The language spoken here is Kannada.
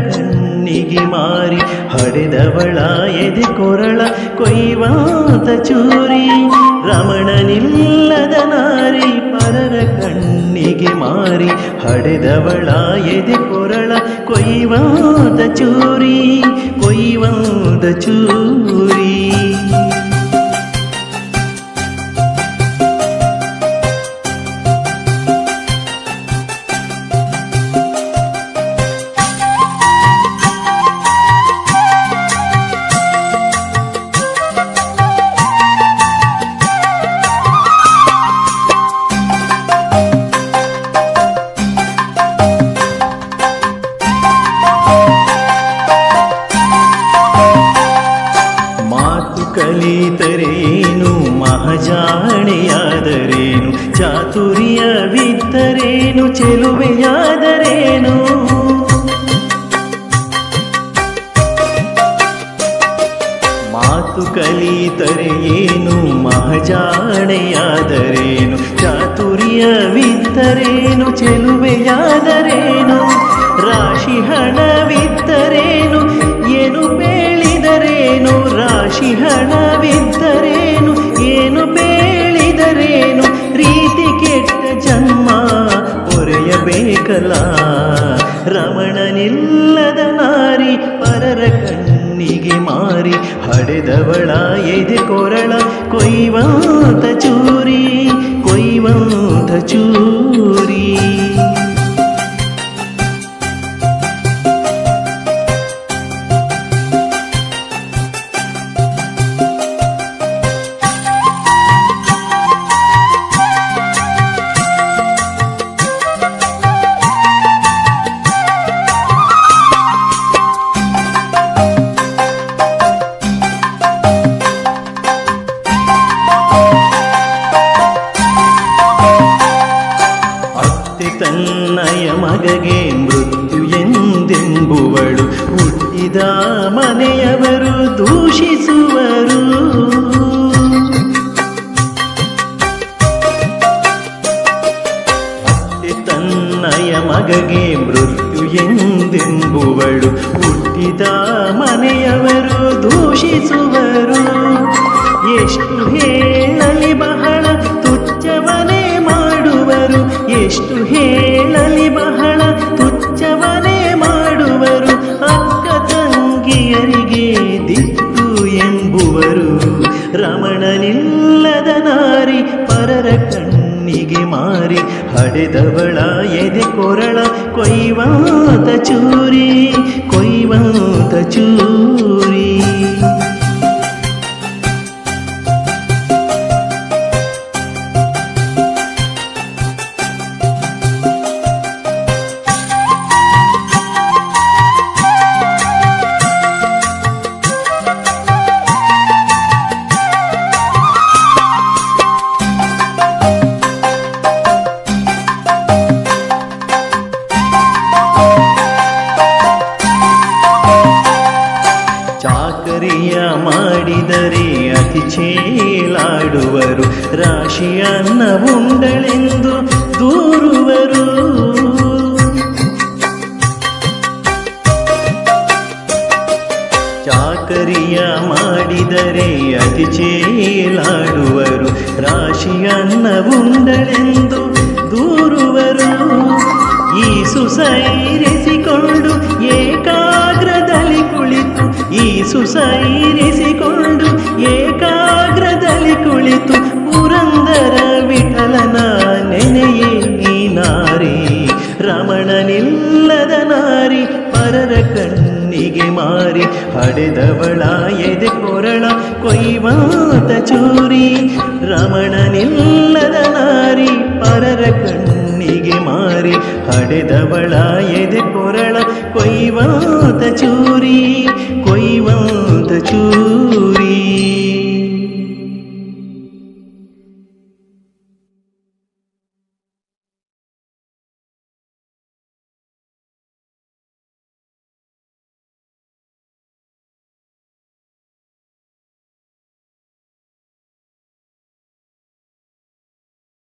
ಕಣ್ಣಿಗೆ ಮಾರಿ ಹಡೆದವಳ ಎದೆ ಕೊರಳ ಕೊಯ್ವಾತ ಚೂರಿ ರಮಣನಿಲ್ಲದ ನಾರಿ ಪರರ ಕಣ್ಣಿಗೆ ಮಾರಿ ಹಡೆದವಳ ಎದೆ ಕೊರಳ ಕೊಯ್ವಾತ ಚೂರಿ ಕೊಯ್ವಾತ ಚೂರಿ ಕಲಿತರೇನು ಮಹಜಾಣೆಯಾದರೇನು ಚಾತುರ್ಯವಿದ್ದರೇನು ಚೆಲುವೆಯಾದರೇನು ಮಾತು ಕಲಿತರೇನು ಮಹಜಾಣೆಯಾದರೇನು ಚಾತುರ್ಯವಿದ್ದರೇನು ಚೆಲುವೆಯಾದರೇನು ರಾಶಿ ಹಣವಿದ್ದರೇನು ಏನು ಬೇಳಿದರೇನು ರಾಶಿ ಹಣವಿದ್ದರೇನು ಏನು ಬೇಳಿದರೇನು ರೀತಿ ಕೆಟ್ಟ ಜನ್ಮ ಪೊರೆಯಬೇಕಲ್ಲ ರಮಣನಿಲ್ಲದ ನಾರಿ ಪರರ ಕಣ್ಣಿಗೆ ಮಾರಿ ಹಡೆದವಳ ಎದೆ ಕೊರಳ ಕೊಯ್ವಾತ ಚೂರಿ ಕೊಯ್ವಾತ ಚೂರಿ ತನ್ನಯ ಮಗಗೆ ಮೃತ್ಯು ಎಂದೆಂಬುವಳು ಹುಟ್ಟಿದ ಮನೆಯವರು ದೂಷಿಸುವರು ತನ್ನಯ ಮಗಗೆ ಮೃತ್ಯು ಎಂದೆಂಬುವಳು ಹುಟ್ಟಿದ ಮನೆಯವರು ದೂಷಿಸುವರು ಎಷ್ಟು ಹೇಳಲಿ ಬಹಳ ತುಚ್ಛವನೇ ಮಾಡುವರು ಎಷ್ಟು ಹೇಳಲಿ ಬಹಳ ತುಚ್ಛವನೇ ಮಾಡುವರು ಅಕ್ಕ ತಂಗಿಯರಿಗೆ ದಿಕ್ಕು ಎಂಬುವರು ರಮಣನಿಲ್ಲದ ನಾರಿ ಪರರ ಕಣ್ಣಿಗೆ ಮಾರಿ ಹಡೆದವಳ ಎದೆ ಕೊರಳ ಕೊಯ್ವಾತ ಚೂರಿ ಕೊಯ್ವಾತ ಚೂರಿ ಚಾಕರಿಯ ಮಾಡಿದರೆ ಅತಿ ಚೇಲಾಡುವರು ರಾಶಿಯನ್ನ ಉಂಡಳೆಂದು ದೂರುವರು ಚಾಕರಿಯ ಮಾಡಿದರೆ ಅತಿ ಚೇಲಾಡುವರು ರಾಶಿಯನ್ನ ಉಂಡಳೆಂದು ದೂರುವರು ಈ ಸುಸೈರಿಸಿಕೊಂಡು ಏಕಾಗ್ರದಲ್ಲಿ ಕುಳಿತು ಈ ಸುಸೈರಿಸಿಕೊಂಡು ಏಕಾಗ್ರದಲ್ಲಿ ಕುಳಿತು ಪುರಂದರ ವಿಠಲನ ನೆನೆಯೇ ಈ ನಾರಿ ರಮಣನಿಲ್ಲದ ನಾರಿ ಪರರ ಕಣ್ಣಿಗೆ ಮಾರಿ ಹಡೆದವಳ ಎದೆ ಕೊರಳ ಕೊಯ್ವಾತ ಚೂರಿ ರಮಣನಿಲ್ಲದ ನಾರಿ ಪರರ ಕಣ್ಣಿಗೆ ಮಾರಿ ಹಡೆದವಳ ಎದೆ ಕೊರಳ ಕೊಯ್ವಾತ ಚೂರಿ ಕೊಯ್ವಾತ ಚೂರಿ